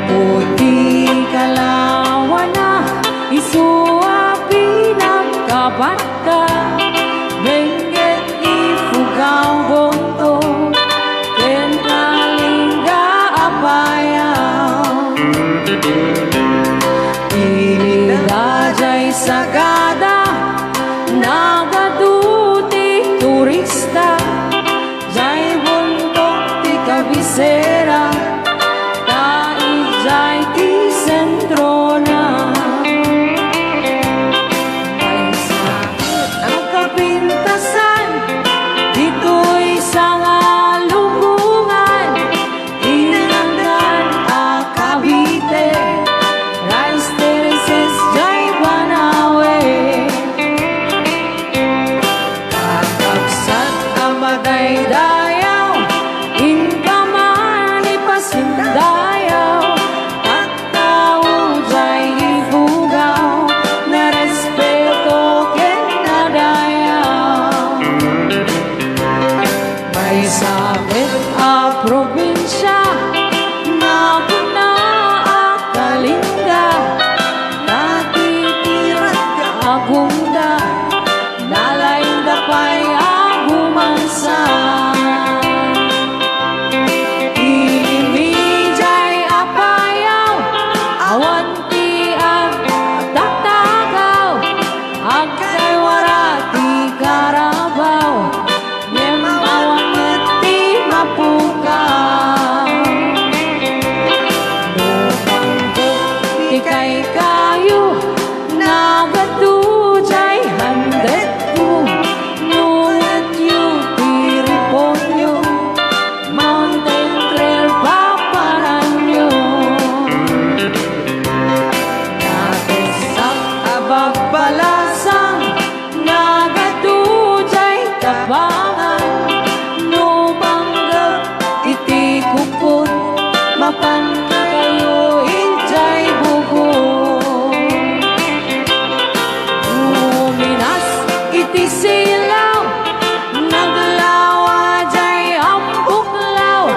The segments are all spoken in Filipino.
puti kalawana isua pinagkabata benget ifugao bonto ken kalingga apayaw inilajay sagada nagaduti turista jay buntok ti kabisera taijay ti sentro na ay sakit ang kapintasan dito'y sa lubungan inangan a Cavite rice terraces jay Banawe kakabsat amaday dayaw inkaman ipasindayaw at tao jay ibugaw na respeto ken nadayaw may sabit a probinsya na puna a kalinga natitirat ka agunda nalain dapay agumansa ilimijay apayaw awan ti ang taktakaw agkay warati karabaw nem awan ti mapukaw nupanggok ti kay kayo nagatujay handet ko nungat yu ti riponyo mountain trail paparanyo natesak abagbalasang nagatujay tabangan nubanggap iti kupot mapan kayo ijay bukod uminas iti silaw naglawa jay ambuklaw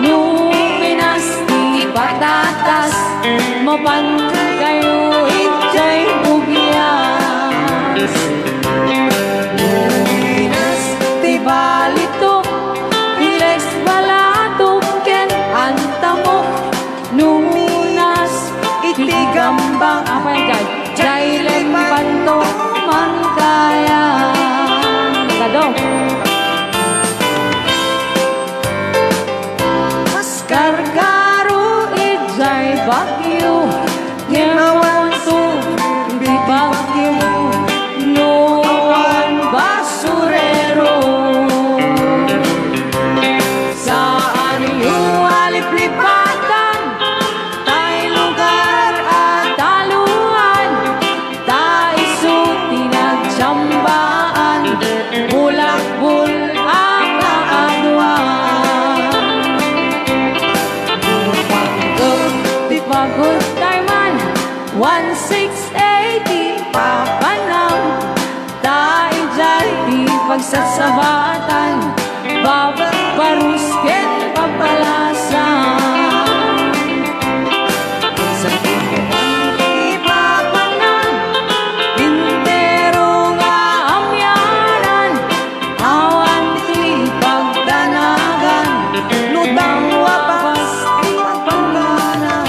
numinas ti patatas mapan kayo ijay bugyas uminas ti balitok Lex balatok ken antamok numinas iti gambang apa yan dyan? Jay lempanto man kaya Kado mas kargaro ijay bagyo ngawan to di bagyo nuwan basurero saan yung aliplipatan tay lugar at taluan tay suti nagtsambaan bulakbul ang kaadwan upanggap di pagod tayman 1680 papanam tay jay di pagsasabatan babak barusken papalasan sa timuan ipapanan intero nga amyanan awan ti pagdanagan lutang wapas ti pangganan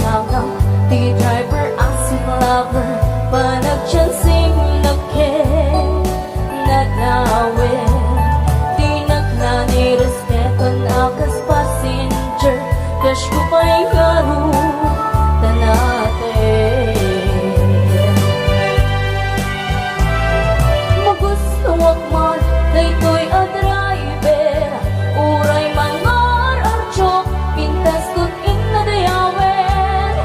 tangang ti driver asing lover panagchansing nagke nadawin di nagnani respeto na kas passenger kas kupay garu tanate magustuwag man daytoy a driver uray mangar archo pintas kut in nadayawen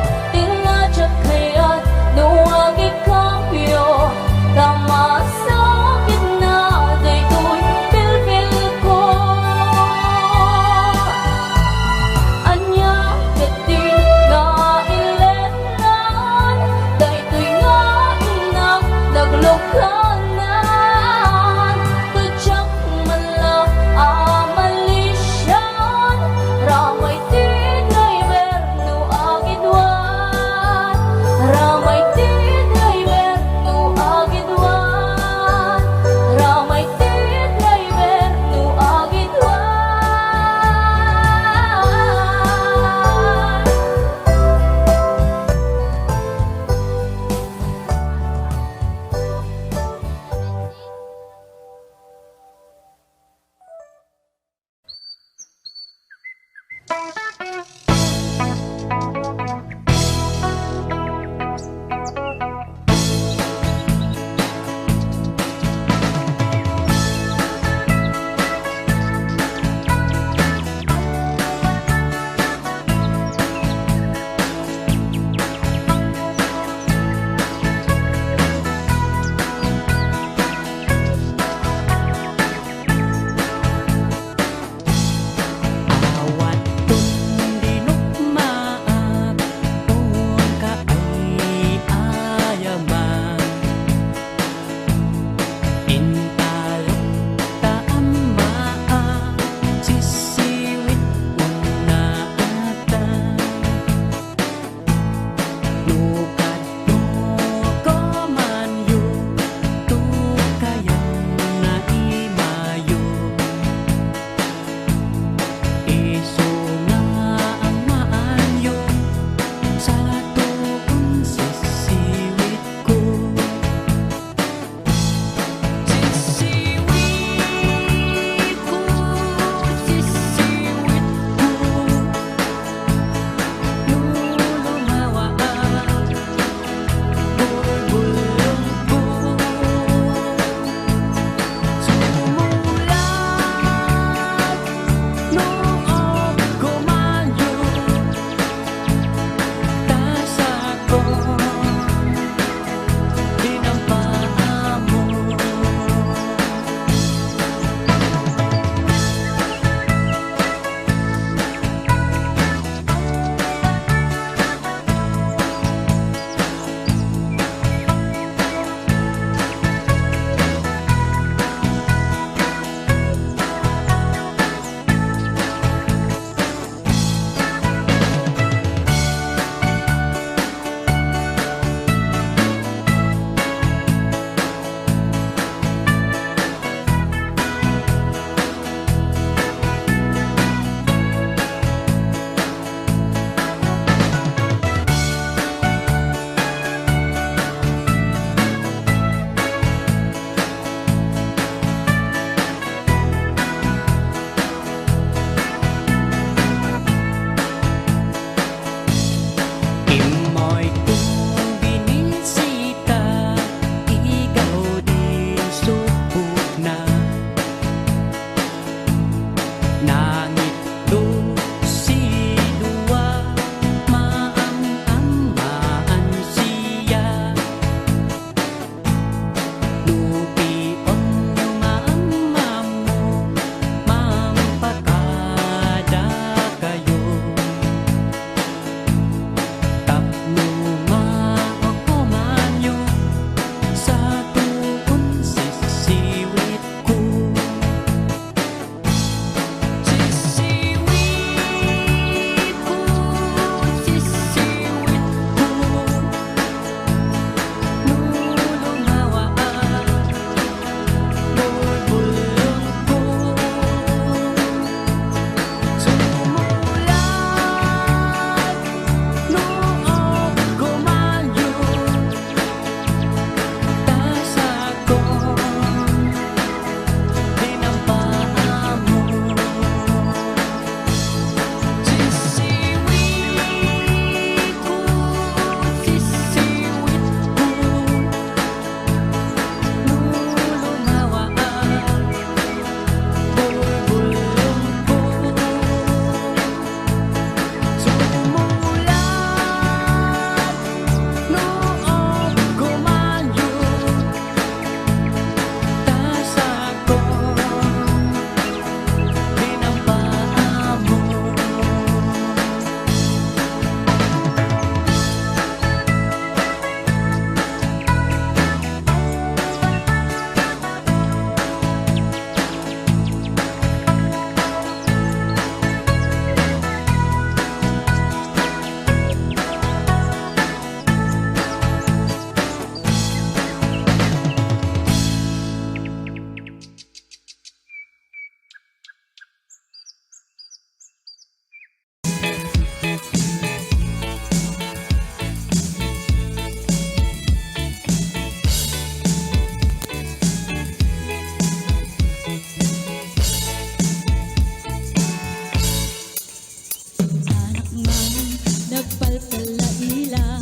talaila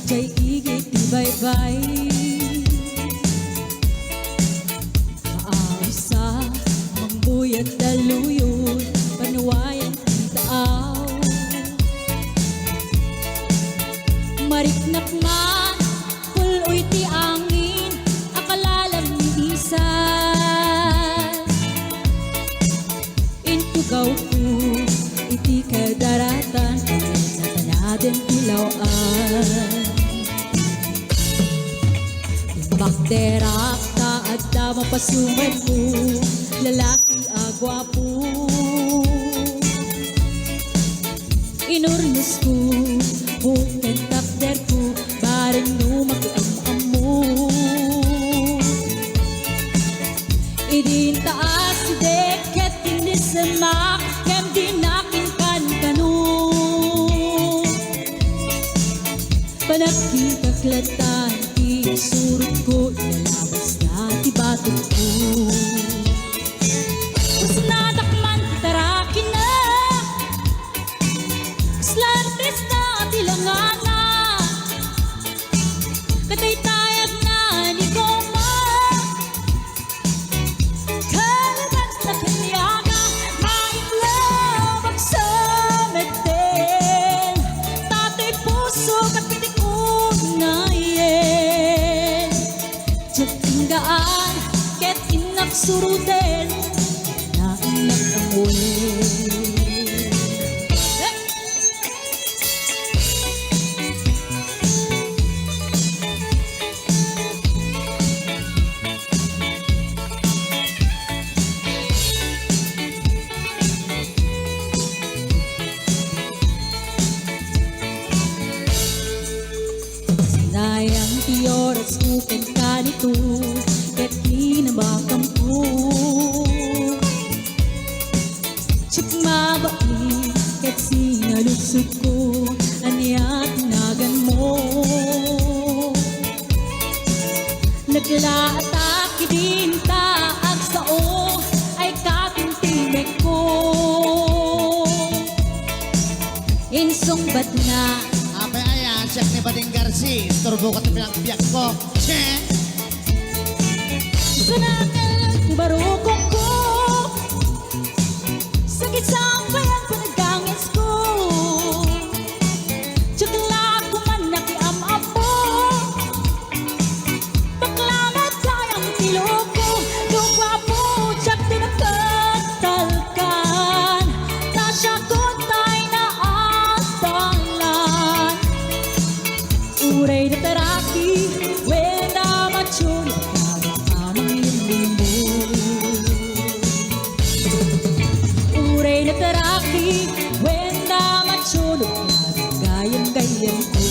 Jay igit di bye-bye Maawisa Mangbuyat daluyod Panuwayan taaw Mariknak man Puloy ti angin Akalalang niisan Intugaw ko Iti kadaratan Natanaden ilawan Bakterak taad na mapasumad ko Lalaki agwapo Inurnos ko Buken takder ko Bareng no makiam-am mo Idin taas si deket Inisamak Kem dinakin kan kanu Panagkikaklatan Surut ko Ilalabas na tibatog ko Mas nadakman Tarakin na Slantes na tilangana Katay-tayag na Ni Goma Kalaban na kanyaga Maiklabag sa meten Tatay puso Kapitik unayin Tinggaan, ket inak suruten Na inak amuin Sinayang ti oras kuken kanito Ket kinabakam ko Tsak mabai Ket sinalutsot ko Anya tinagan mo Naglaatake din taag sao Ay katintimek ko Insong ba't na Apa ayan, Chef ni Bading Garci Turbo ka tabi ang biyak ko Che! Sanakal ti barukong ko Sakit sambayan panagangis ko Tsakla ko man nakiam-am mo Paklamat kayang tilo ko Lugwa po tsak tinagkatalkan Nasya ko tay na asalan Uray na taraki Wenda machuri Uray na taraki Wenda machulog Gayang-gayang ko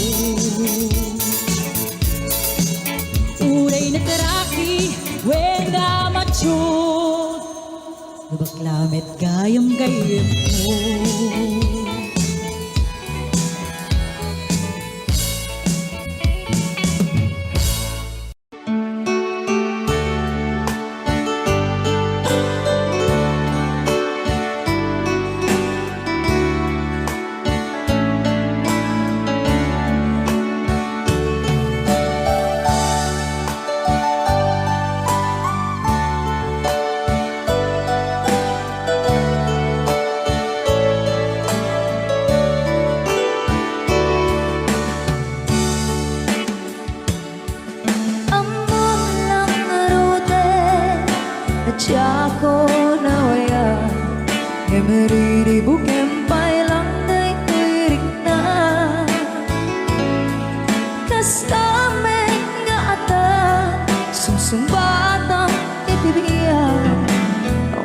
Uray na taraki Wenda machulog Baklamet gayang-gayang ko Chako na waya Emeriri bukem pailang day kuirik na Kastamek nga ata Sumsumbatang itibiyan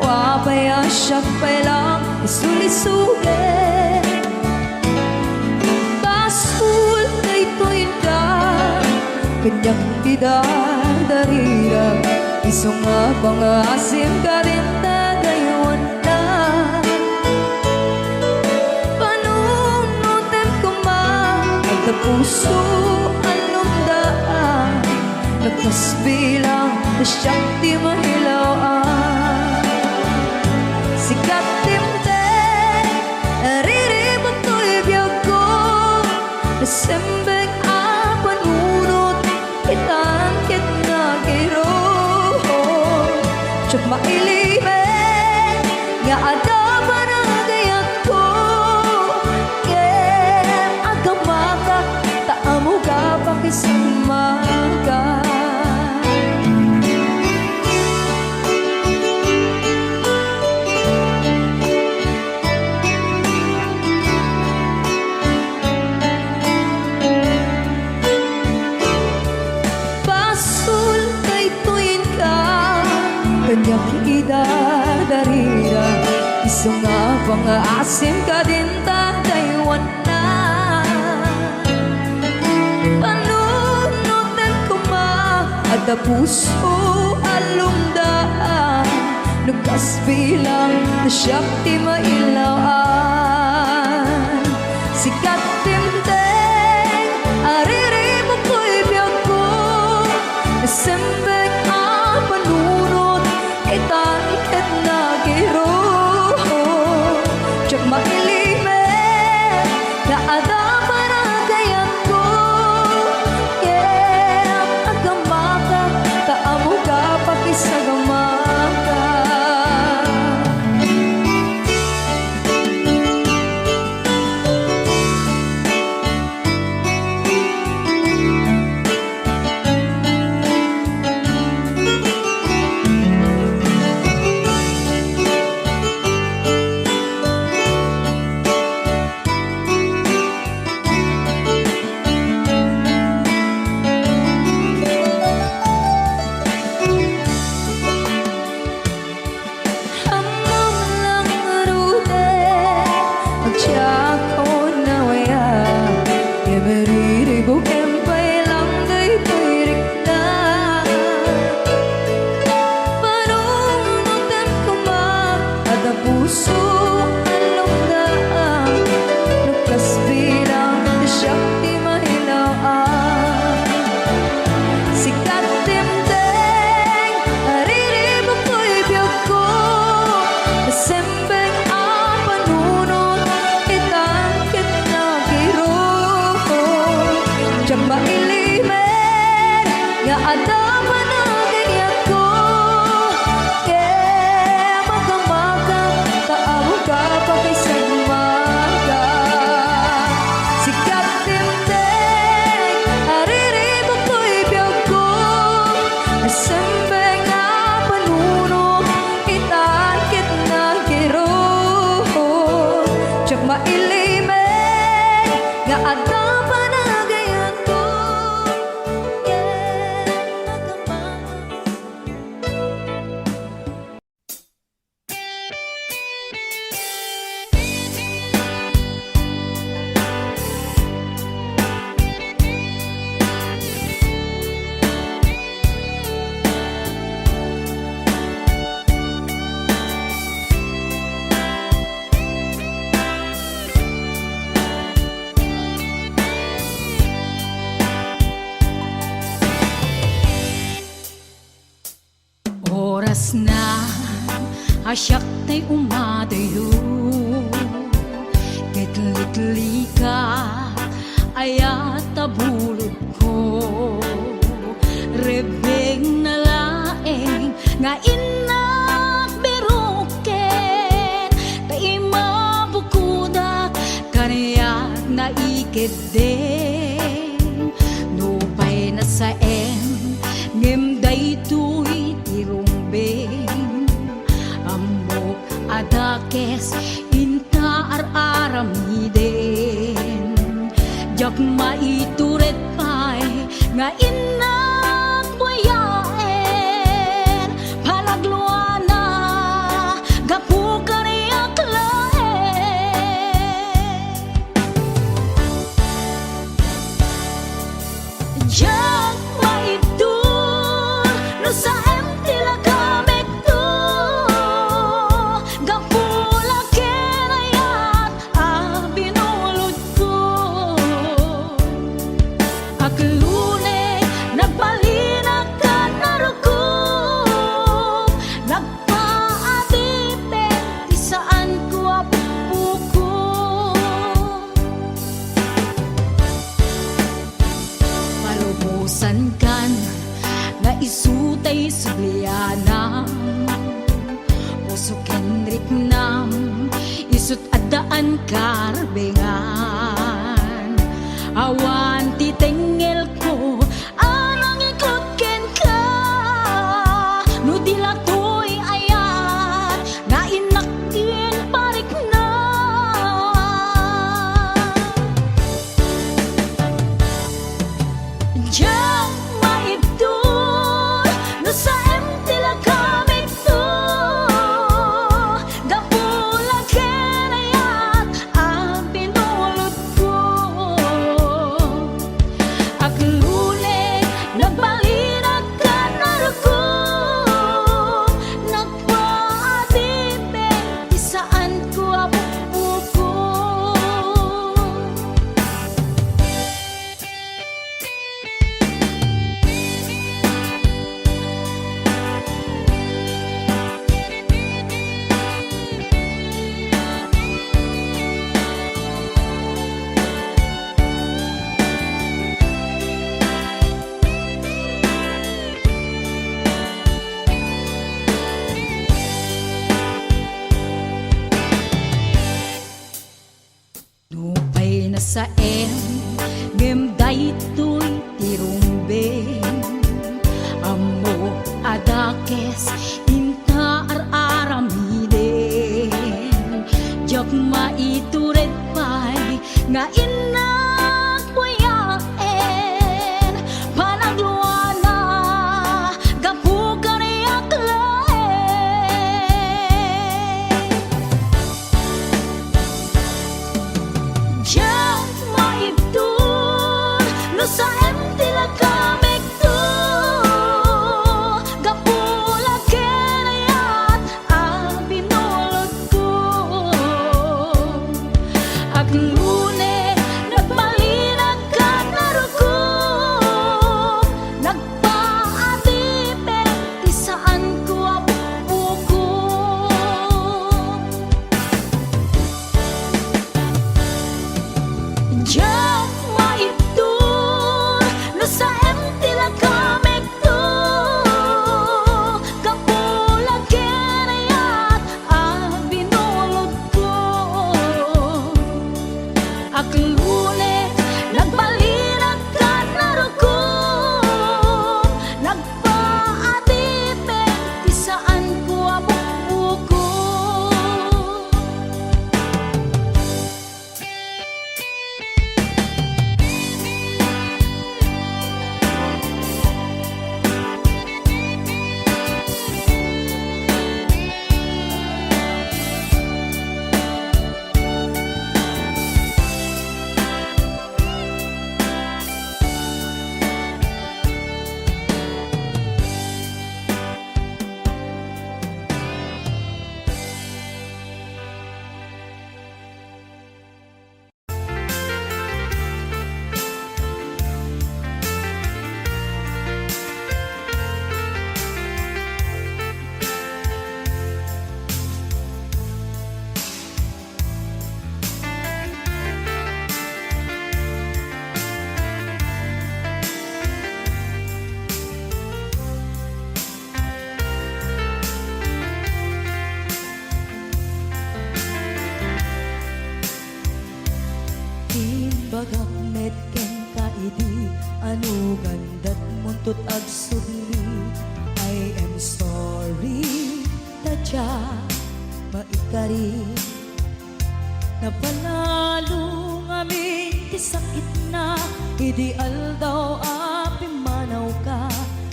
Wapaya siya pailang isulisulit Basul kay tuinda Kanyang didardarira Isong nga pangasim ka rin tagayon na Panunutin ko man Ang tapuso anong daan Nagpasbilang na siyang di mahilawaan Sikat timte Nariribot ko'y biyag ko Nasembeng apan unot Itan kit na giro Tsak mailimen Nga ada panagayat ko Kem agamaka Taamo ka pakisamaga Pasul kay tuyin ka Kanya kiidadarira Iso nga pang-aasim ka din tataywan na Panunutan ko ma Ada puso alumdaan Nugas bilang na siyakti mailawaan Sikat timteng Ariri mo ko'y biyag ko Nasembeng panunot Itan ket na giro Tsak mailimen Na ada panagayat ko Kem agamaka Taamo ka pakisagamaka Hamam lang marude Magtiyak ko na waya Kemeriribo kempay lang daytoy rikta Panunutan ko ma Ada puso alungdaan Nukas bilang na siyakti mahilawaan Sikat timteng Ariribo ko'y biyag ko Nasembeng panunot Itan kit na giro Tsak mailimen Nga ada panagayat ko Kem agamaka Taamo ka pakisagmaga Sikat timteng Ariribo ko'y biyag ko Nasembeng panunot Itan kit na giro Tsak mailimen Nga ada panagayat ko Kem agamaka Oras na asyak ta'y umadayo Kitlit-li ka ayat tabulod ko Rebeng na laeng nga inak biruken Ta'y mabukudak kaniyak na ikid din Nupay na sa ngimday tuy tirumbing Amok adakes inta ar-aramiden Jak maituret pay nga inak buyaen Palagluana gapu kaniyak laen Jak maitur no sa tila kamek to Gapula kenayat binulod ko Aklune nagpalinak ka narukup Nagpaadipin ti saan ko apuko sublianam puso kenrik nam isut adaan karbengan awan titengel ko anang ikot ken ka no dila toy ayat nga inakin parik na Diyan maibdol no sa empty la kamig to gapula kenayat ang pinulot ko aglule nagbalinag ka naruko nagpaatipe isaan ko apupuko Nupay na sa ngem daytoy tirumbeng amo adakes inta aramiden jok maitured pay nga inak kuyaen panagluana gapukan yak laen Diyan maibdol no sa empty la kamig to gapula kenayat ang binulot ko aglune nagbalinag ka naruko nagpaatipe isaan ko apupuko Diyan maibdol no sa empty la kamig to gapula kenayat ang binulot ko aglule nagbalinag ka naruko nagpaatipe isaan ko apupuko Bagak met ken kaidi anu gandat muntut ag sudli I am sorry tadya maikari napanalo ngamin ti sakit na ideal daw api manaw ka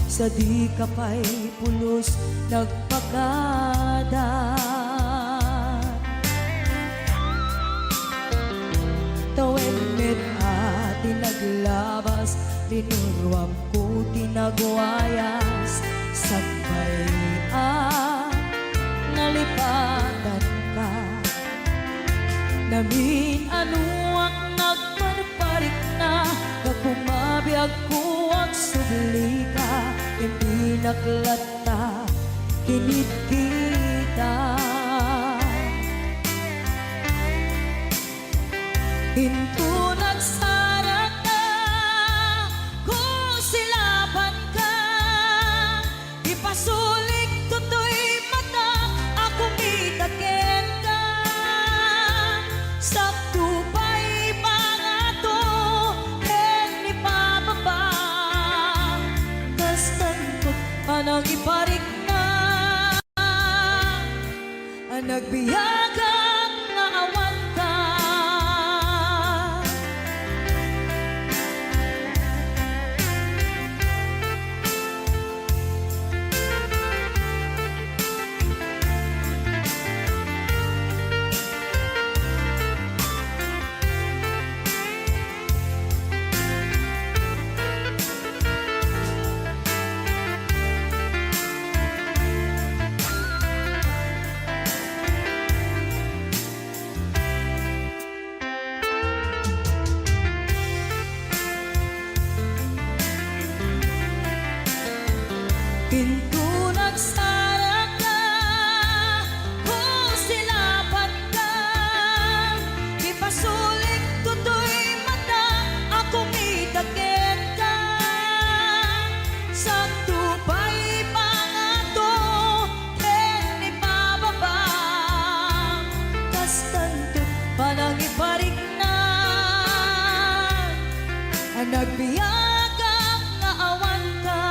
sa di kapay pulos nagpakada Tawen met ati naglabas Linurwam ko tinagwayas Sagbay nalipatan ka Namin anuak nagparparik na Kakumabiyag ko ang subli ka Hindi naklata kinit kita Hinto nagsara ka, kung silaban ka, nagbiyagang nga awan ka. Pinto nagsara ka, kung silapan ka, ipasulit tutoy mata, ako mitagit ka. Sa tupay pangato, ken ipababa, kas tanto panang iparignan, nagbiyagang nga awan ka.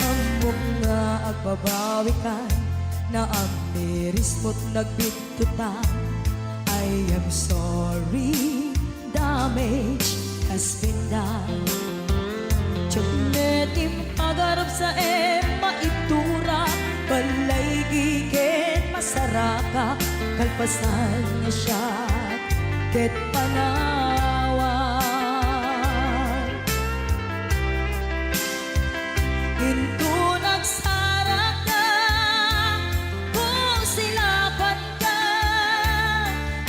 Amok nga agbabawi ka, na ang miris mo't nagbigtutan. I am sorry, damage has been done. Tiyagnetim pagarap sa maitura, balay gigit masaraka, kalpasan na siya, ket panawan. Into nagsara ka, kung silapan ka,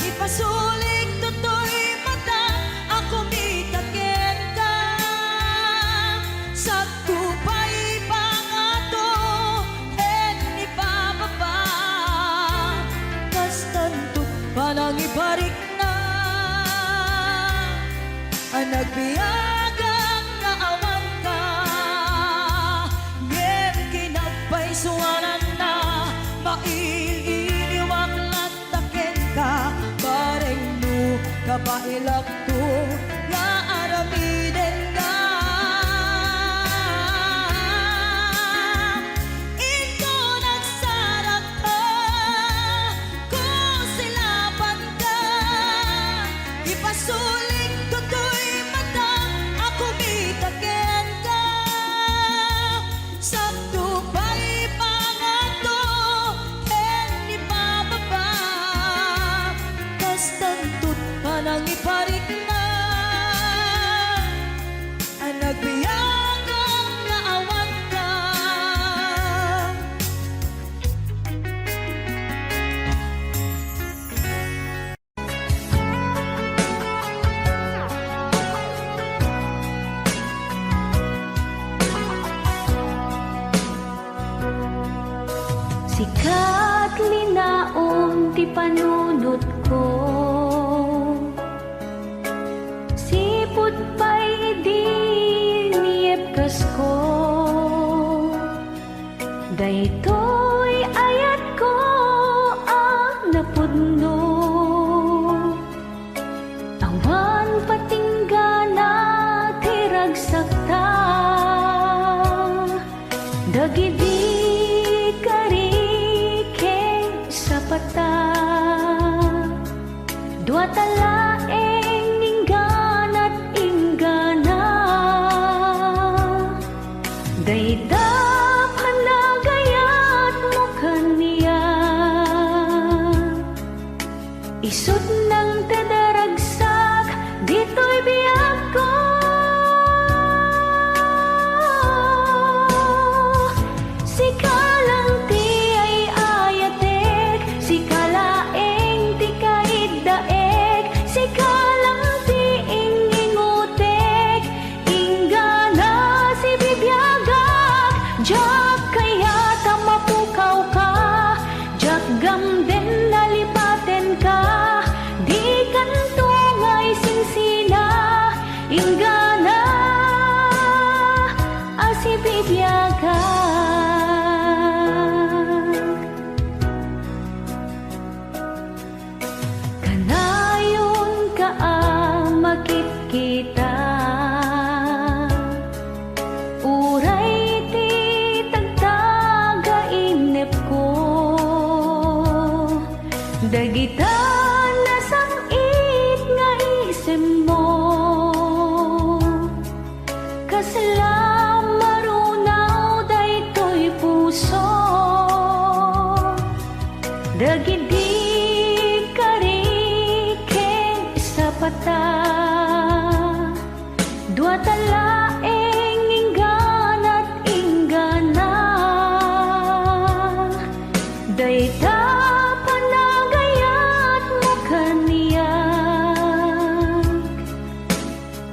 ipasulik tutoy mata, ako mitagit ka. Sa tupay pangato, en ipababa, kas tanto panang ibarik na, nagbiyagang nga awan ka. Ngem kinagpaisuanan na, maililiwang lataken ka, bareng mo kapailak to, nga aramiden ka. Ito nagsarak ka, kung silapan ka, ipasuling tutoy mata, ako mitagit ka. Sa tupay pangato, ken ipababa, kas tanto't panang iparik na, nagbiyagang nga awan ka. Sikat linaon ti panunot ko, siput pa'y di niyepkas ko, daytoy ayat ko ang napudno. Awan patinggana ti ragsakta, dagidi pata, dua talaeng ingganat inggana, daydap hanagayat mo kaniya, isut ng tadaragsak, dito'y biyag ko. Sikalang ti ay ayatek, sikalaeng ti kaiddaek, sikalang ti ingingutek, inggana si bibiyagak, jak kaya tamapukaw ka, jak gamden nalipaten ka, di kantungay sinsina, inggana si bibiyagak. Kanayon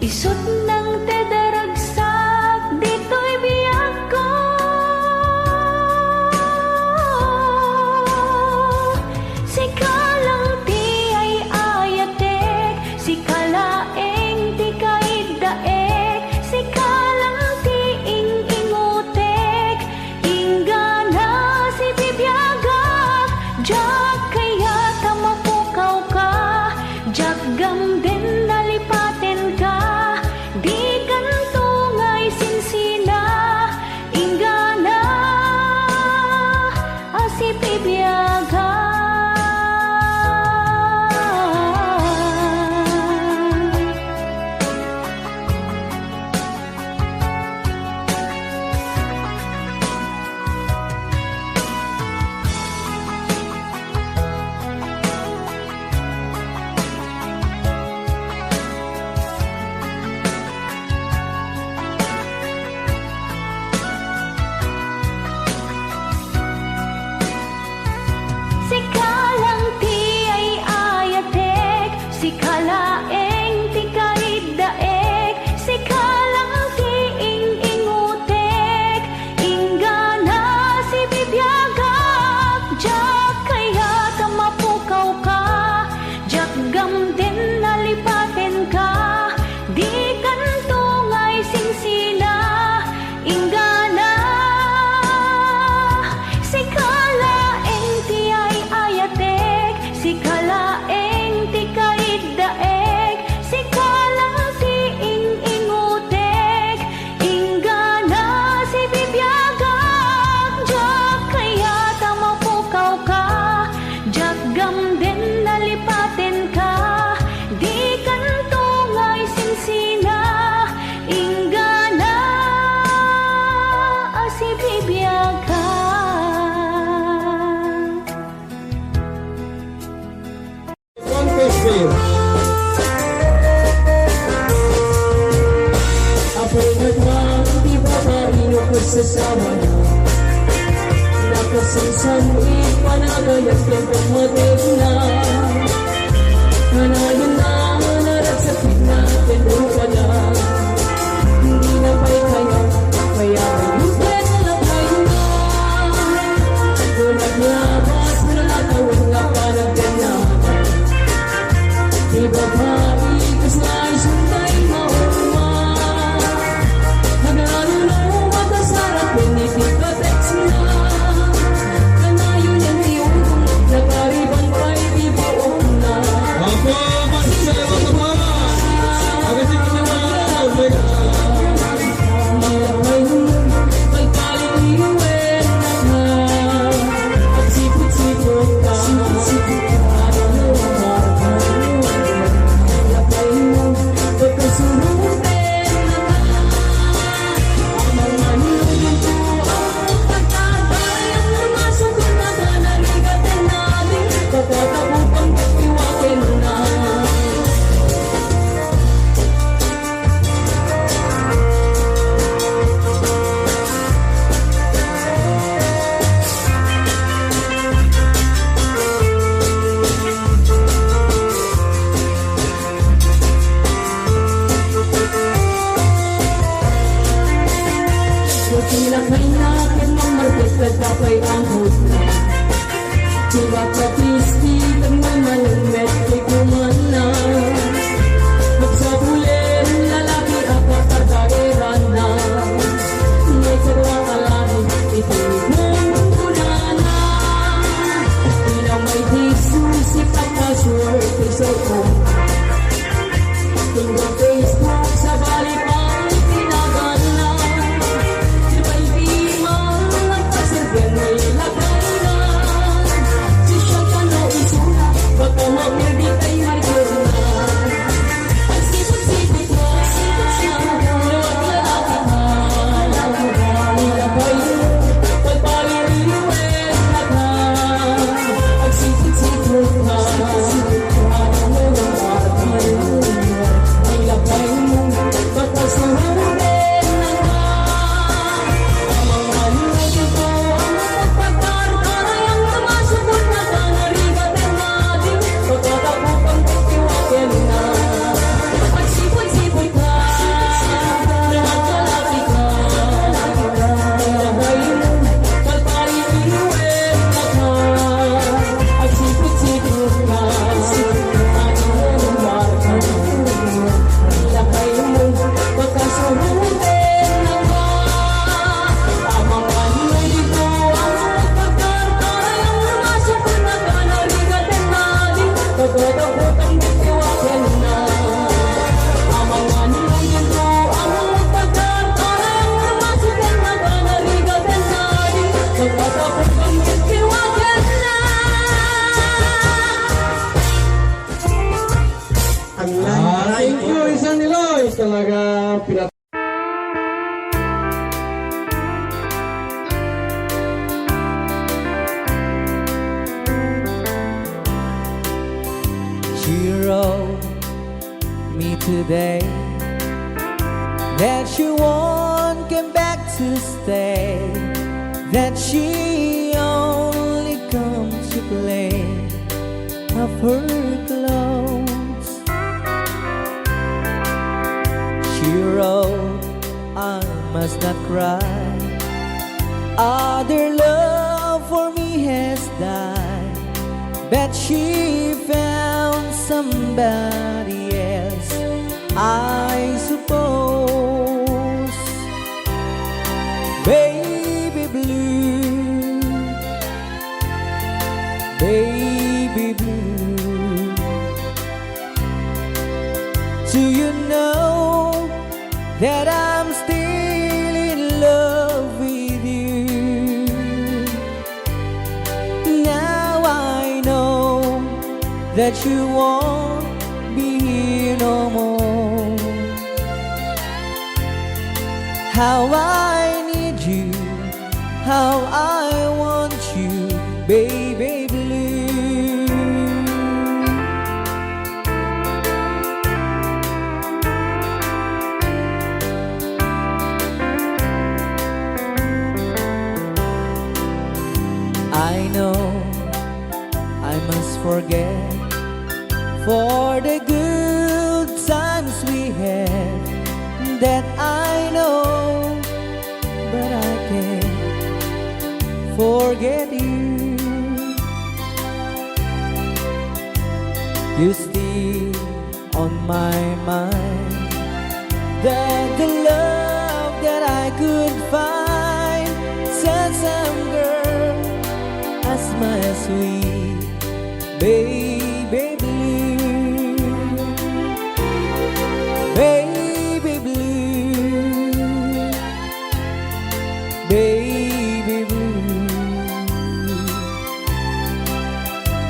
Isot ng tedaragsak, dito'y biyag ko. Sikalang ti ay ayatek, sikalaeng ti kaidaek, sikalang ti ing-ingutek, inggana si bibiyagak, jak kaya tamapukaw ka, jak gamden nalipaten ka, di kantungay sinsina, inggana si bibiyagak. Sikalang ti ay ayatek, sikalaeng ti kaidaek, sikalang ti ing-ingutek, inggana si bibiyagak, jak kaya tamapukaw ka, jak gamden nalipaten ka, di kantungay sinsina, inggana sikalaeng ti ay ayatek, sikalaeng ti kaidaek, sikalang ti ing-ingutek, inggana si bibiyagak, jak kaya tamapukaw ka, jak gamden nalipaten ka, di kantungay sinsina, inggana si bibiyagak. One question. Apoy nagmang di ba marino ko sa sama na nakasinsan ipanagayan kong matig na kanayon na narat sa natin pa na hindi na pa'y kaya kaya ayusin na lang kayo na kung naglabas mo na natawin nga panagdanan. Di ba maikas na isunday mauma Naglalulong matasarap pinipipateks na Kanayon ang tiyong Nagariban pa'y di ba una Opo, masasaya mo naman. Agad yung kinamara. Magpaliliwen na At sipot-sipot ka talaga pinat She wrote me today that she won't come back to stay, that she only comes to play of her clothes. She wrote, I must not cry, other love for me has died, but she found somebody else, I suppose. Baby blue, baby blue, do you know that I'm still in love with you? Now I know that you won't be here no more. How I need you, how I want you, baby blue. I know I must forget for the good times we had, that I know, but I can't forget you. You still on my mind, that the love that I could find, said some girl as my sweet baby blue, baby blue, baby blue.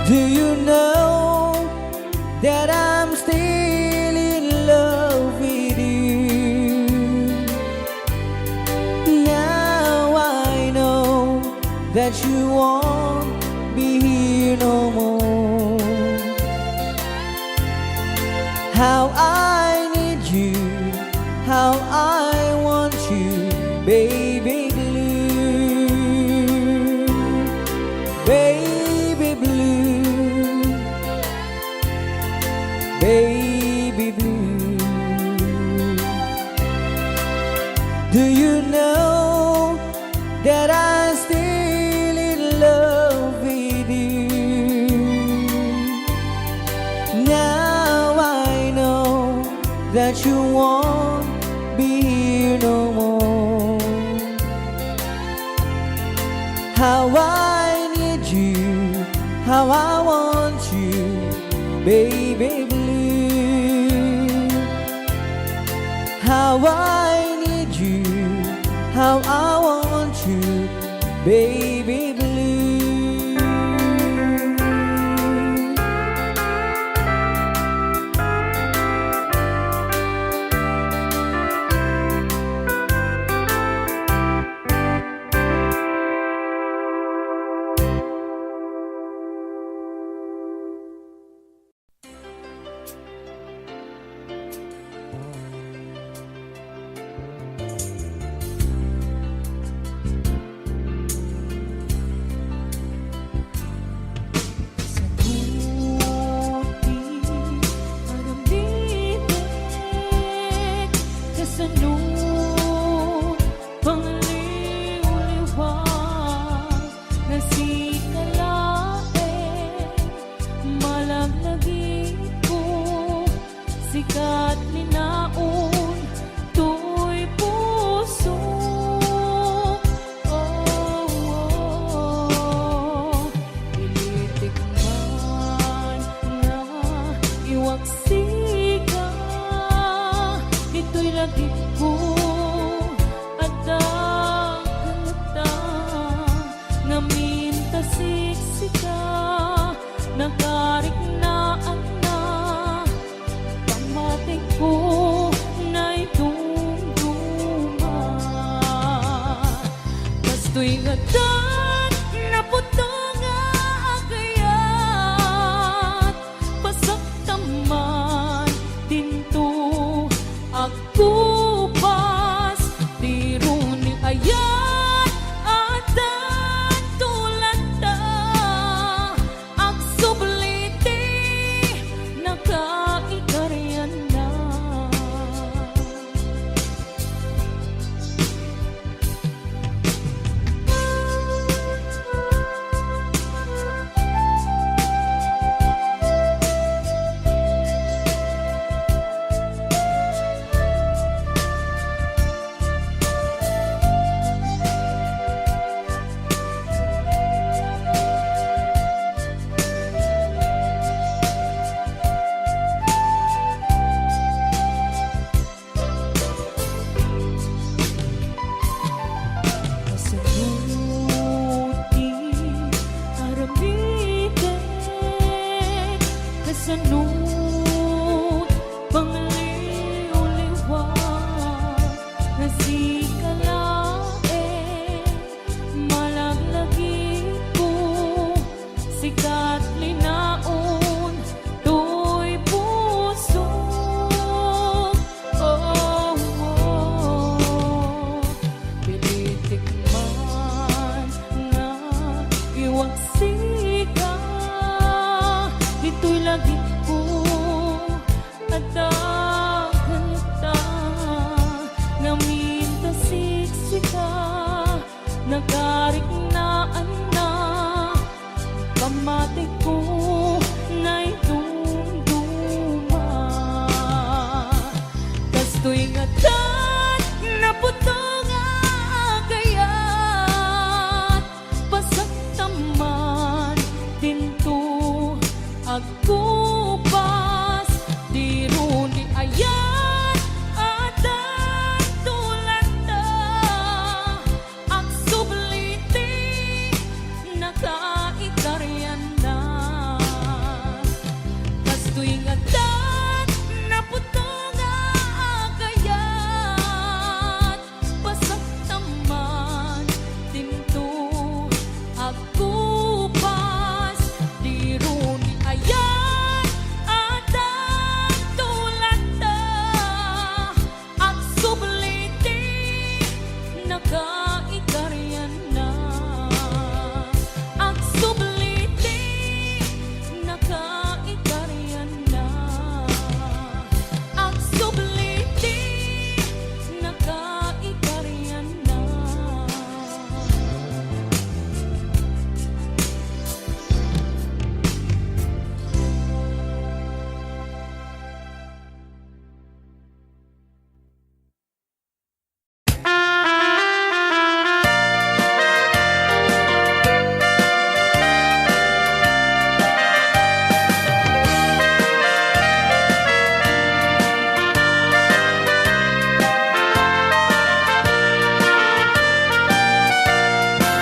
Do you know that I'm still in love with you? Now I know that you won't be here no more. How I need you, how I want you, baby blue, baby blue, baby blue. Do you know that I'm still in love with you? Now I know that you won't be here no more. How I need you, how I want you, baby blue. How I need you, how I want you, baby blue. Sikat ni naon, tuy puso. Ilitik man nga iwaksi ka, ito'y lagi ko at dagalata. Ngaminta siksika, nagarik na ang ko na daghan ta ngamin ta siksika nagarik na ana pamati ko na'y dumduma kastoy nga tat na puto nga agayat pasak taman dinto agkupas di ron di ayat adan tulad ta ang subliti nakaikaryan na kastoy nga tat na puto nga agayat pasak taman dinto agkupas di ron di ayat adan tulad ta ang subliti nakaikaryan na ang subliti nakaikaryan na ang subliti nakaikaryan na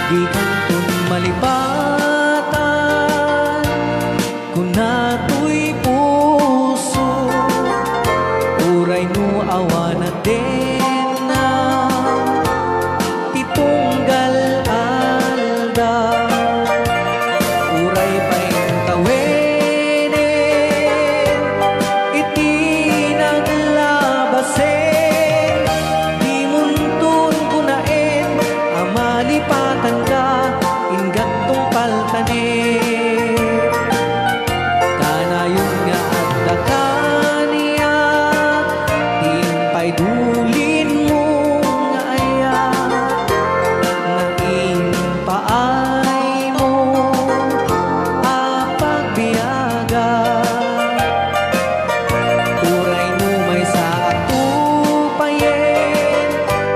Di kantong malibatan kung nato'y puso uray no awa na din na itunggal alda uray paintawinin iti naglabasin di muntun kunain amalipatan ka ingat tong paltanin kanayon nga at dakaniya timpay dulin mo nga ayat nga impaay mo apagbiyaga uray mo may sa atupayen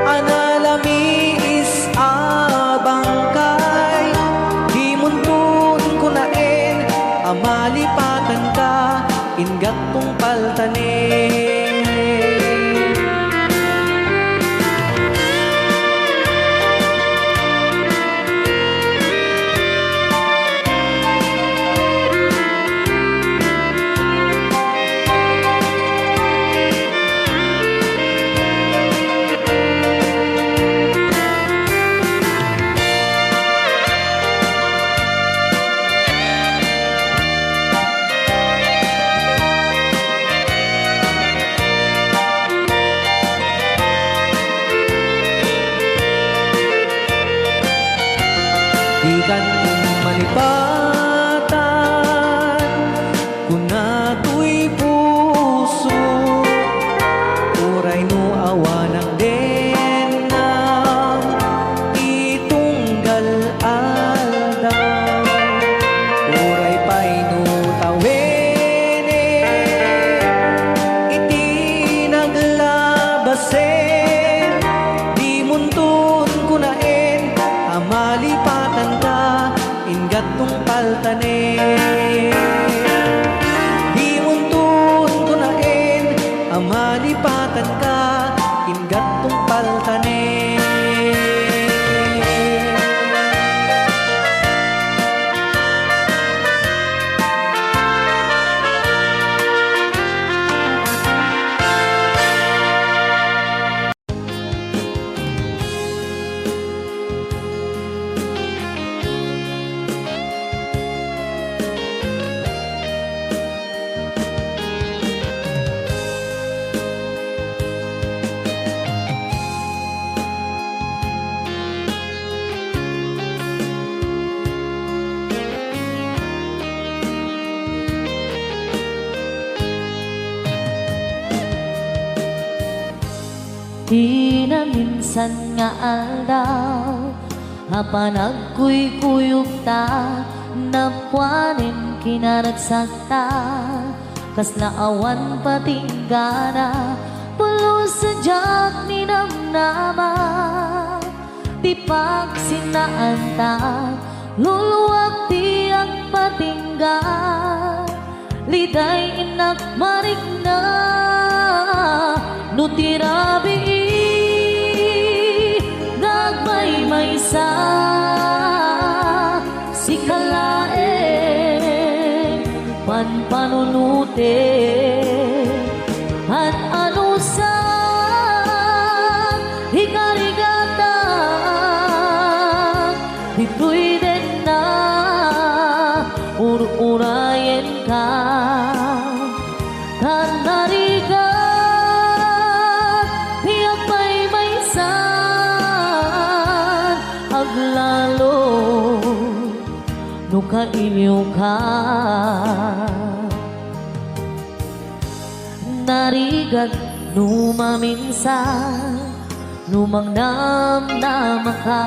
analami is abangkay di muntun kunain amalipatan ka ingat tong paltanin Di na minsan nga aldaw Hapanagkuy-kuyog ta Napwanin kinaragsagta Kasla awan patinggana Pulos sa jak ni namnama Di pagsinaan ta Luluwag di ang patingga Liday inak marigna Nutirabi Nagmay-maysa Si kalae Panpanunute At ano sa Hikarigata Di pwede na Ur-urayen ka Kanarigat Tiyak may-maysan Aglalo Nukainyo ka Narigat numaminsan Numang namnama ka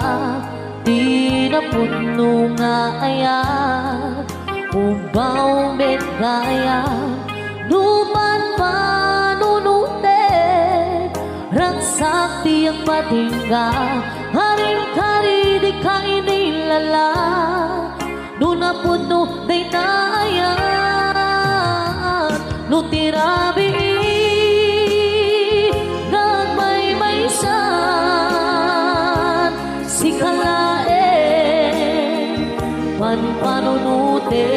Di na puno nga ayat Ubaw medgaya Numan panunutet Ragsak di ang patingga Haring-kari di ka inilala Nuna puno day na ayat Nutirabi Nagmay-maysan Si kalae Panpanunute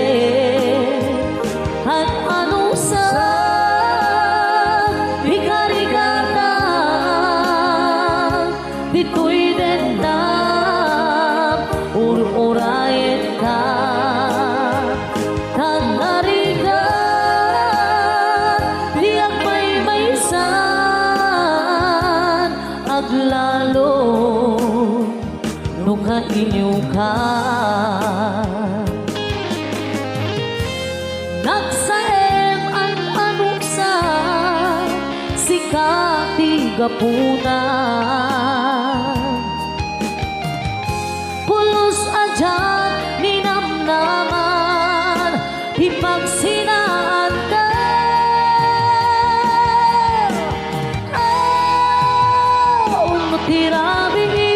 At ano sa Hikarigata Dito'y dendam Ur-urayen ka Kanarigat Diyak may-maysan Aglalo Nukainyo ka Nagsaem ang anuksa Sikati gapunan Pulos adyan ninamnaman Ipagsinaan ka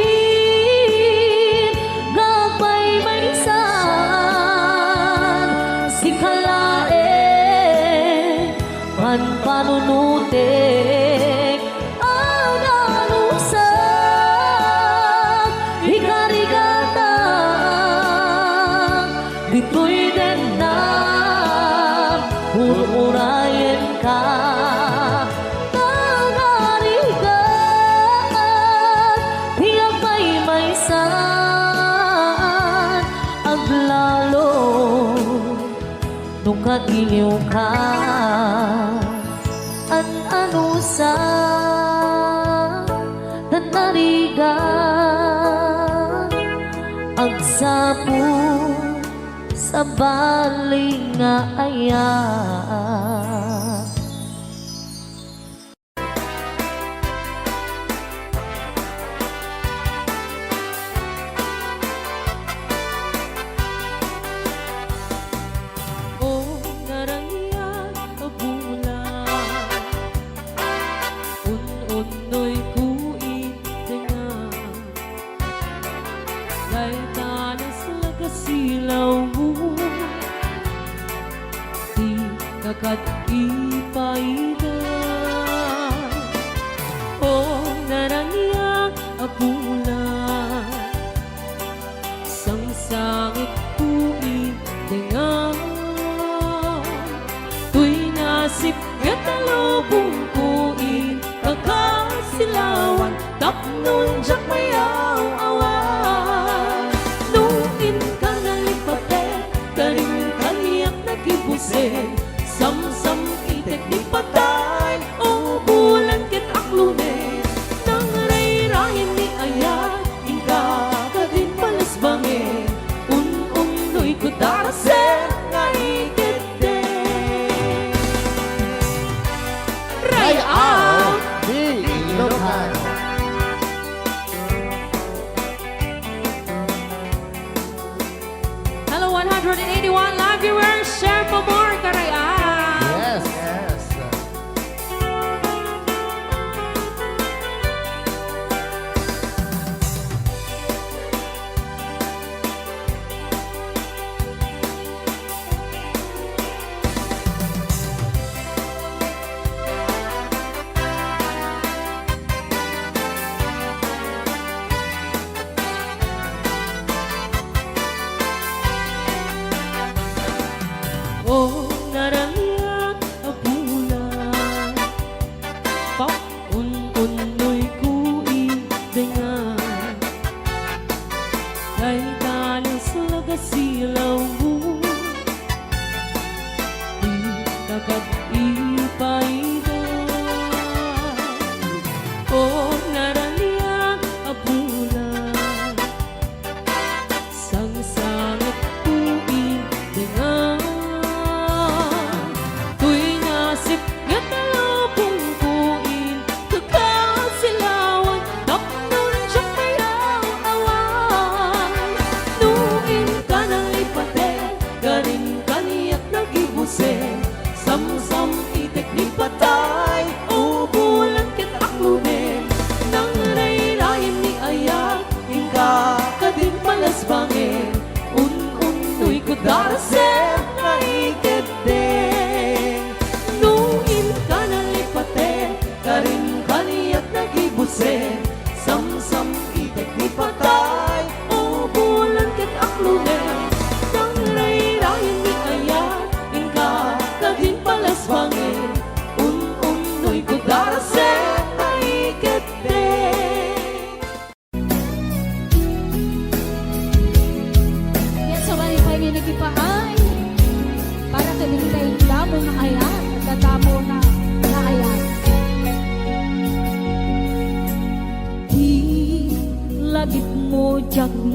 Tirabihin Gagmay-maysan Si kalae Panpanunutek Ang alusag Hikarigata Dito'y dendam Ur-urayen ka Aglalo Nung kailiw ka An ano sa Tanarigan Agsapo Sa baling nga ayan Kakat ipaida O narangya apulan Sang sangit kui dengan Tuy nasip gatalobong kui Kakasilawan Tapnon jak mayaw awan Nuin ka nalipate Karing kaniyak nagibuse Sam-sam itek di patay O bulan kit aklune Nang ray-rayan ni ayat Ingka ka din palas bange Un-unoy ko darasen Ngay kete Ray out di Ilocan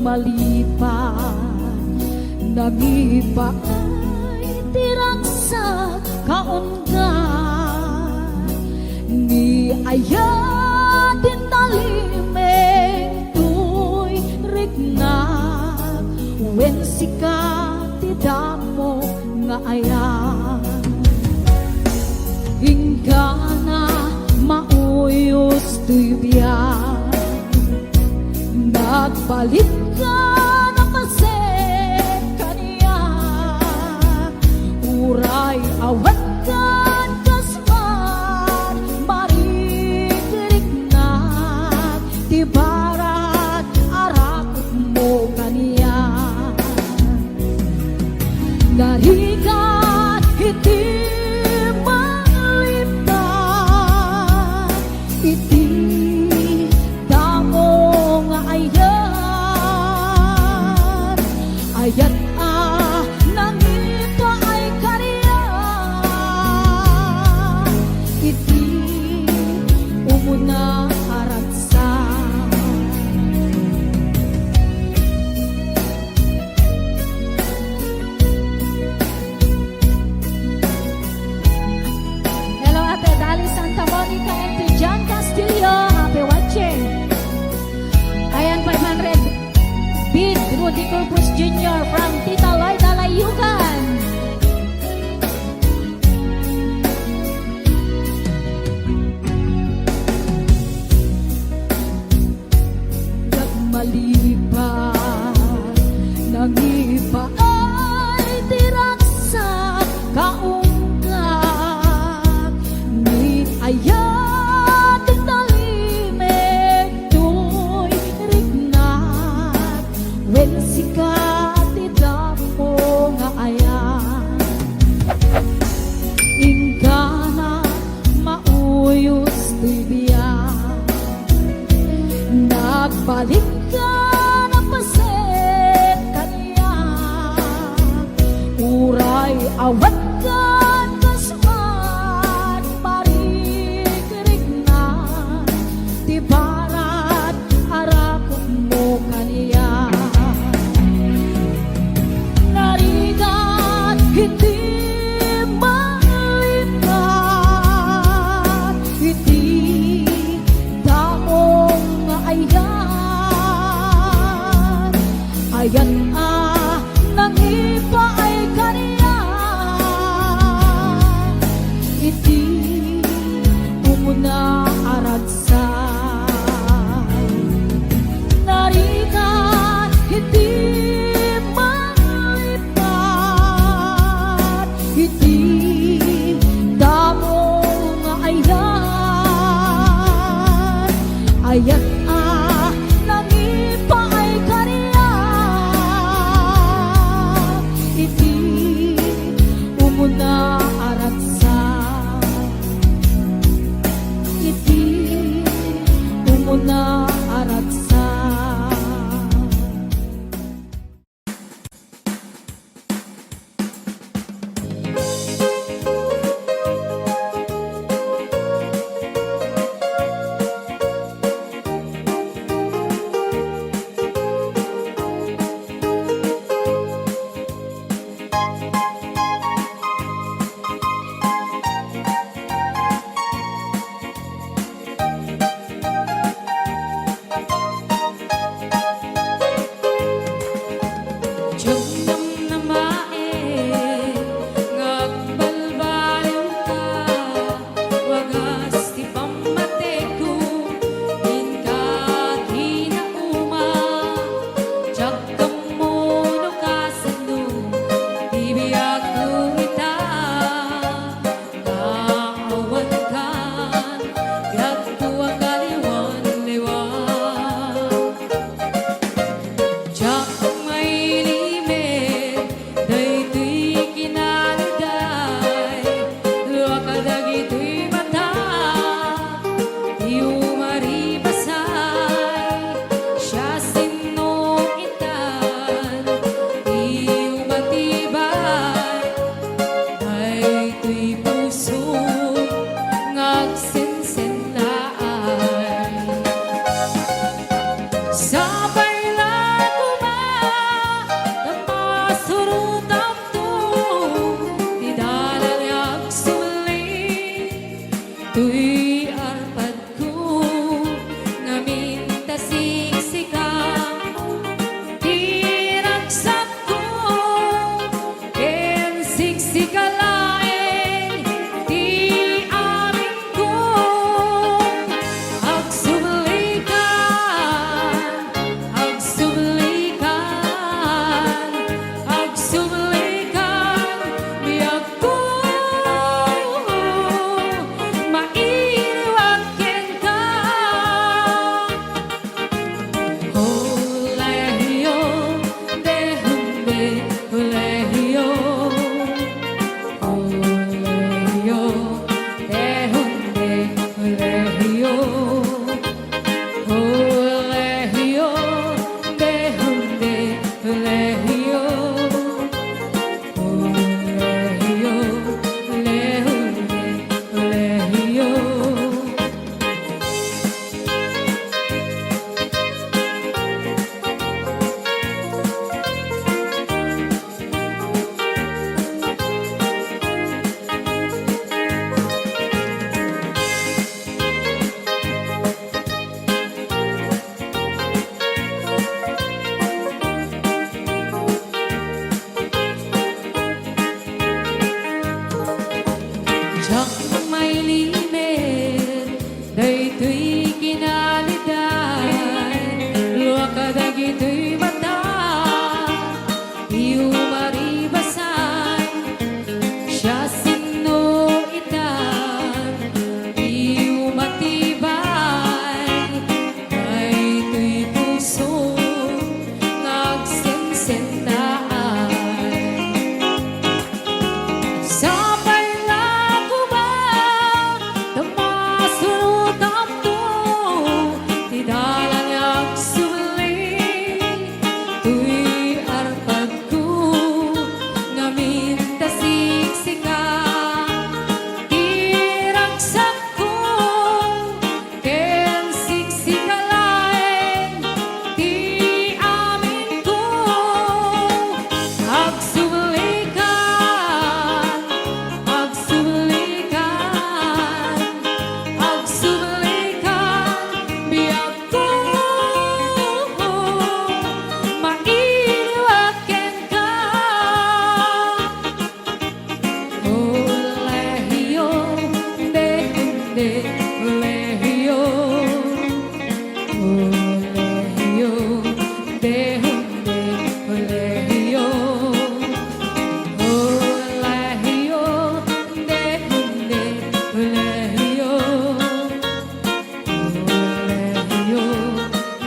malipan namipa ay tirang sa kaungan ni ayatin talimeng tuy rignak wen sikat ti damo nga ayan ingkana mauyos tuy biyan nagbalik ka na kasi kaniya uray awat kan kasman marikrik na ti barat arakot mo kaniya narigat iti maliptan iti ayat nangita ay karya iti umuna haratsa Hello Ate Dali Santa Monica and to John Castillo, happy watching. Ayan 500 Big Rudy Corpus Jr. from Tita Loida Layugan. Nagmalipan nangipa ay tirak sa kaungkat ni ayat talimeg tuy rignak wen sikat ti damo nga ayan ingkana mauyos ti biyan nagbalik ka na paset kaniya uray awat kan kasman marikrik na ti barat arakot mo kaniya narigat hindi malipat iti damong nga ayan nangipa ay kaniya iti umuna aratsa narigat hindi malipat iti damong nga ayan nangipa ay kaniya iti umuna aratsa iti umuna aratsa tuy arpad ko naminta siksikan di ragsak ko ken siksikalaeng di amin ko agsublikan biyag ko mailiwag ken ka Hulehiyo, dehunde, hulehiyo Hulehiyo, dehunde, hulehiyo Hulehiyo, dehunde, hulehiyo Hulehiyo, lehunde, hulehiyo Diyak may limen, daytoy kinaliday, luwa ka dagitoy mata, iyo maribasay, siya sino itan, iyo matibay, daytoy puso, nagsensentaan. Sabay lago ba tamasunod ako di dalan agsuli tuy arpag ko naminta siksika iragsak ko ken siksikalaeng di amin ko agsublikan biyag ko mailiwag ken ka Hulehiyo, dehunde, hulehiyo Hulehiyo, dehunde, hulehiyo Hulehiyo, dehunde, hulehiyo Hulehiyo,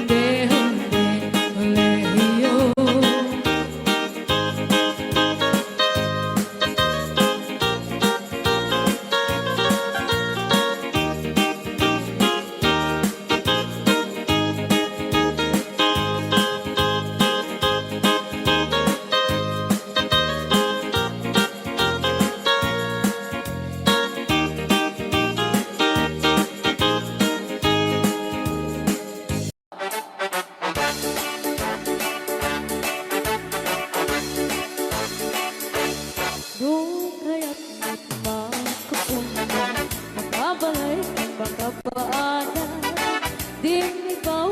dehunde, hulehiyo Do kaya't magpakapuna Magbabalay ng baka paana Di ikaw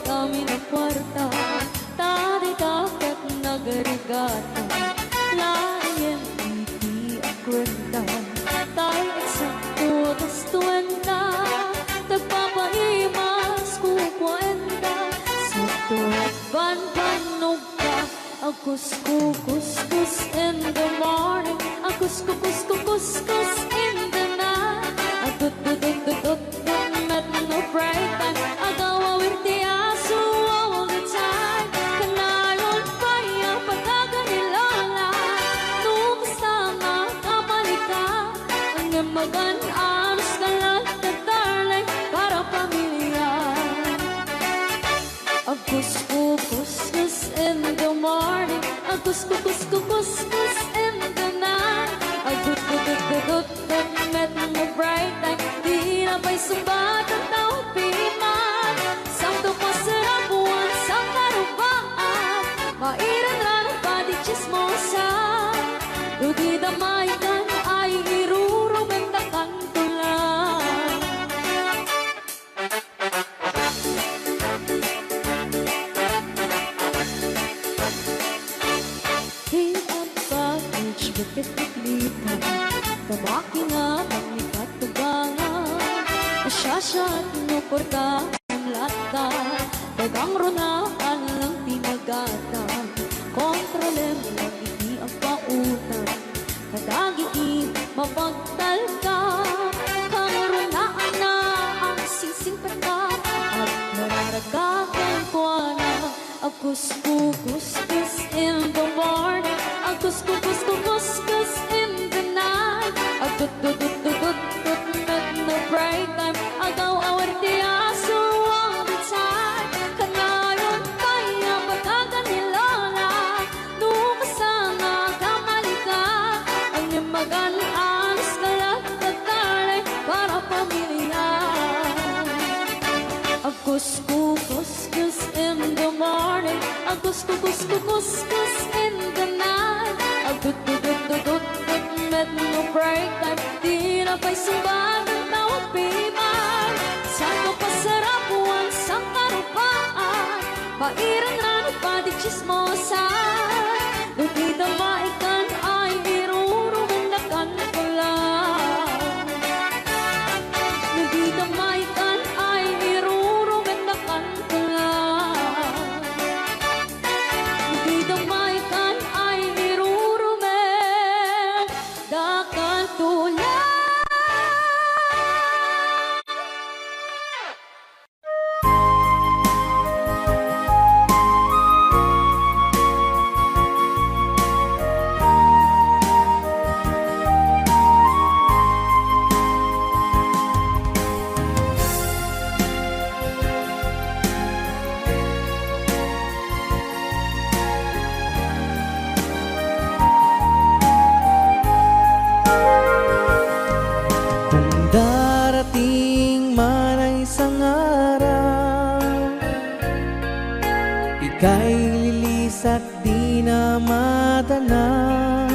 kami ng kwarta Tari dapat nagarigata Layan iti ang kwenta Tayo eksakto tas tuwenta Tagpapaimas kukwenta Suto at banbanog ka Akus-kukus in the morning Akus-kukus in the night Agud-dud-dud-dud met no bright time Agawawirti aso all the time Kanayon pa yung pagkaganilala Nubasta nga kapalika Ang magan-anos ka lang na darling Para pamilya Akus-kukus in the morning Akus-kukus in the night Agud-dud-dud met no bright time Di na pa'y sumbat ang taong piman Santo pa sa buwan sa karubaan Mairan lang ang padi chismosa Dudi damay kan ay irurumeng na kantulan Masyasya at nuporta ang lata, dagang runaan lang tinagata, kontrole mo lang hindi ang pautang, kadagiti mapagtal ka, kang runaan na ang sising petat, at nararagakan ko na agkus-kus-kus in the morning, agkus-kus-kus in the night, agtut-tut-tut-tut met no bright time, agaw awar di aso ang bitay, kanayon kaya patagan ni Lola, nukasama kamalika, ang imagan alas kalat tatay para pamilya. Agkus-kus in the morning, agkus-kus in the night, agtut-tut-tut met no break time, di na pa'y sumbat ang tawag piman, saan ko pasarapuan sa karupaan, pairan na nagpadi chismosan, nagkita maikan ay irurumundakan ko lang, nagkita maikan ay irurumundakan ko lang, nagkita maikan ay irurumundakan ko lang. Kung darating man ang isang araw, ika'y lilis at di na matanaw,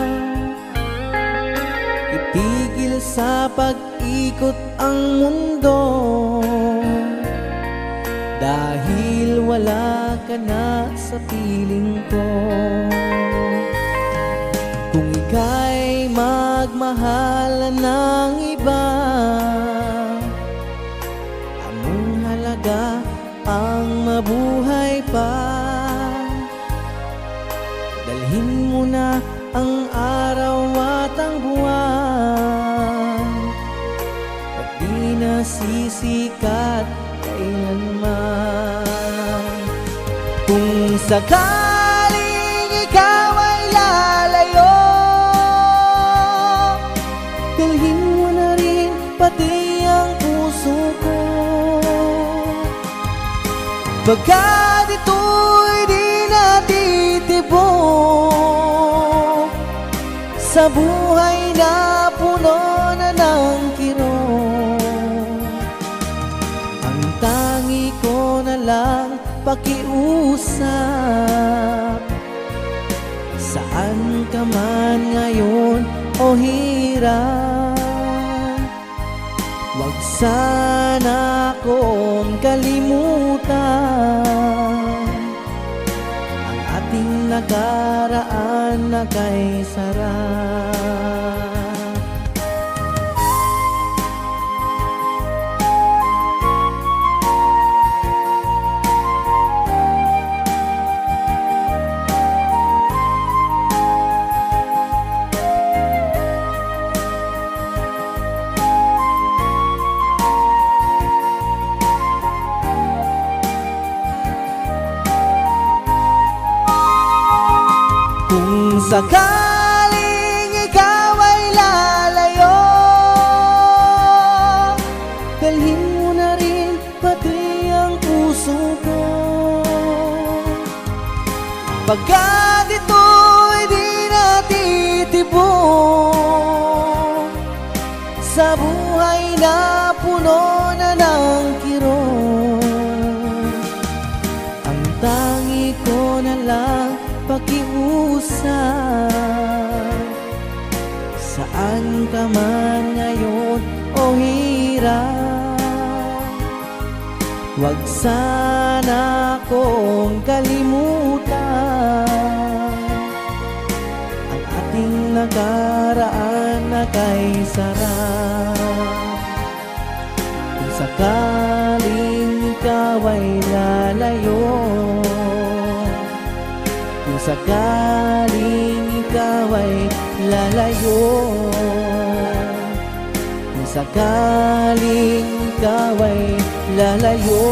itigil sa pag-ikot ang mundo, dahil wala ka na sa piling ko. Kung ika'y magmahal ng iba, anong halaga ang mabuhay pa? Dalhin mo na ang araw at ang buwan, at di na sisikat kailanman. Kung sakaling ikaw ay lalayo, dalhin mo na rin pati ang puso ko, pagkat ito'y di natitibok sa buhay na puno na ng kirot. Ang tangi ko na lang pakiusap, saan ka man ngayon o hirap, wag sana akong kalimutan ang ating nakaraan na kay sarap. Kung sakaling ikaw ay lalayo, dalhin mo na rin pati ang puso ko, pagkat ito'y di natitibok sa buhay na puno na ng kirot. Ang tangi ko na lang pakiusap, saan ka man ngayon o hirap, wag sana akong kalimutan ang ating nakaraan na kay sarap. Kung sakaling ikaw ay lalayo, kung sakaling ikaw ay lalayo, kung sakaling ikaw ay lalayo.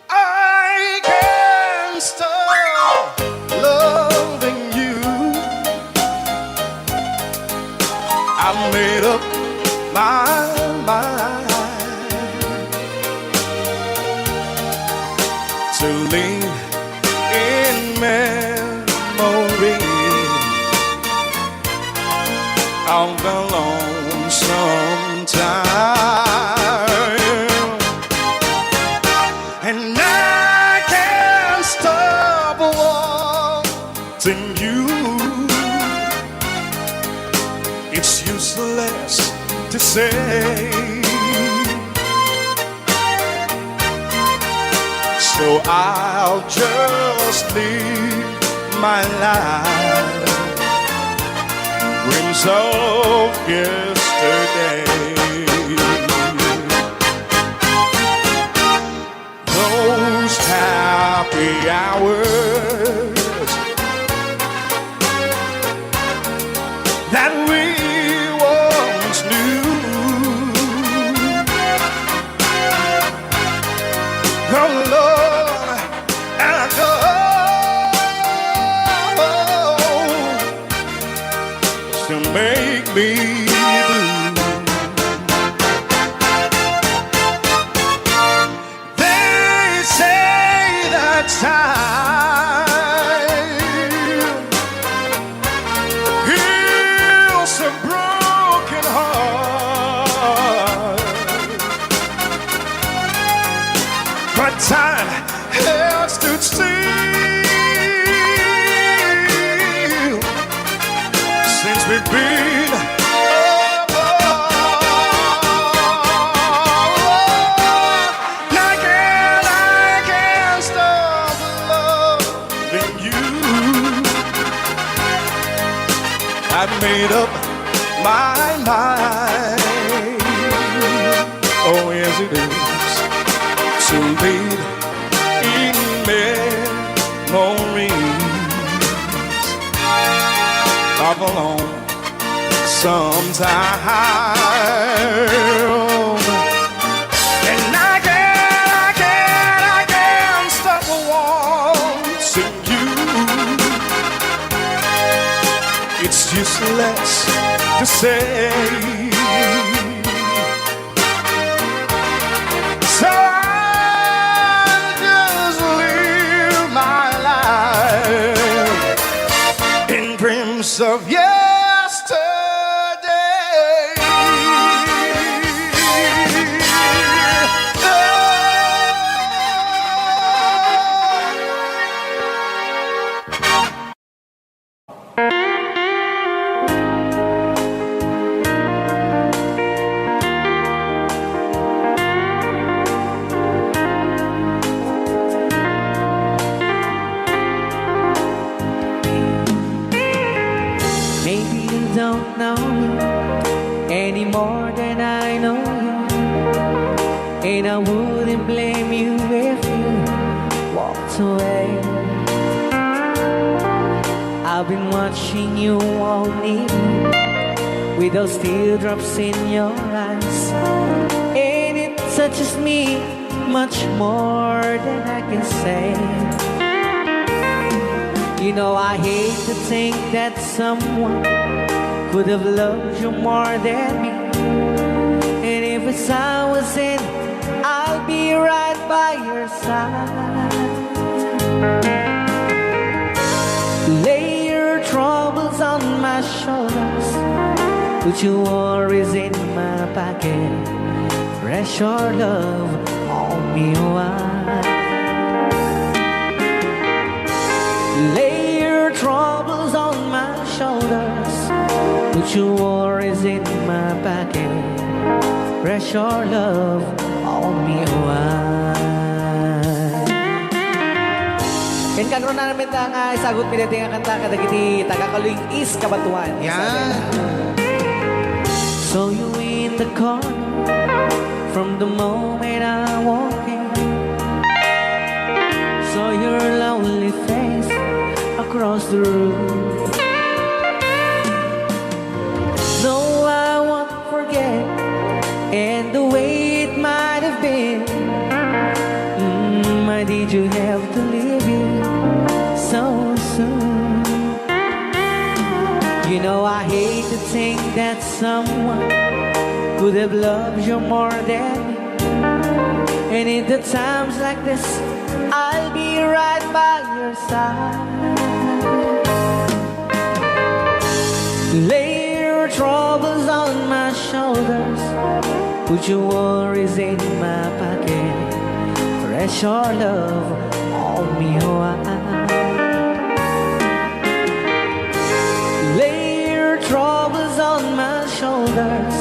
I can't stop loving you. I made up my mind to live in memory of the lonesome time, and I can't stop wanting you. It's useless to say, so I'll just live my life dreams of yesterday. Those happy hours that we once knew, oh Lord, and to make me blue. They say that time heals a broken heart, but time has stood still since we've been apart. I can't stop loving you. I've made up my mind. Oh yes it is, to live in memories of a lonesome time, and I can't stop wanting you. It's useless to say, so I'll just live my life in dreams of Maybe you don't know me any more than I know you, and I wouldn't blame you if you walked away. I've been watching you all evening with those teardrops in your eyes, and it touches me much more than I can say. You know, I hate to think that someone could have loved you more than me, and if it's I was in, I'll be right by your side. Lay your troubles on my shoulders, put your worries in my pocket, rest your love on me wide. Lay your troubles on my shoulders, put your worries in my pocket, rest your love on me wide. And karon na namin nga isagot mi dati nga kanta kadagiti taga-Kaluing East Kabatuan. Yan. So you in the corner from the moment I walk in. Saw your lonely face across the room. No, I won't forget, and the way it might have been. Why did you have to leave it so soon? You know I hate to think that someone could have loved you more than me. And in the times like this, I'll be right by your side. Lay your troubles on my shoulders, put your worries in my pocket. Press your love on me wide. Lay your troubles on my shoulders,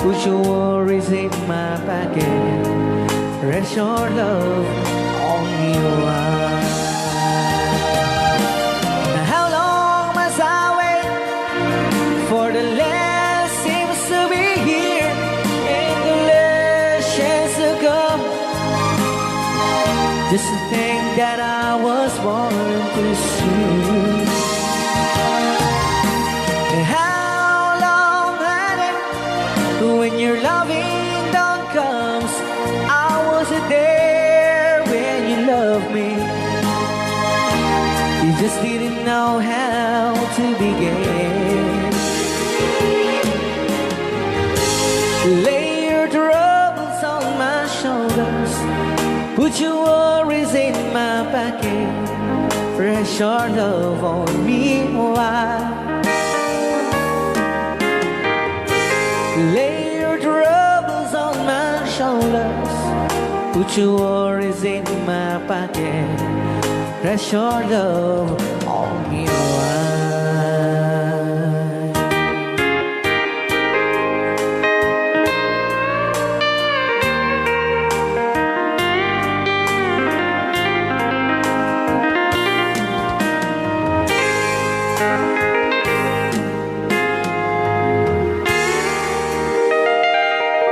put your worries in my pocket. Press your love on me wide. How long must I wait for the last seems to be here and the last chance to come? Just to think that I was born to see. How long had it when your loving dawn comes? I wasn't there when you loved me. You just didn't know how to begin. Lay your troubles on my shoulders, put your worries in my pocket. Press your love on me wide. Lay your troubles on my shoulders, put your worries in my pocket. Press your love on me wide.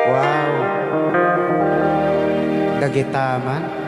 Wow. Gagitaman.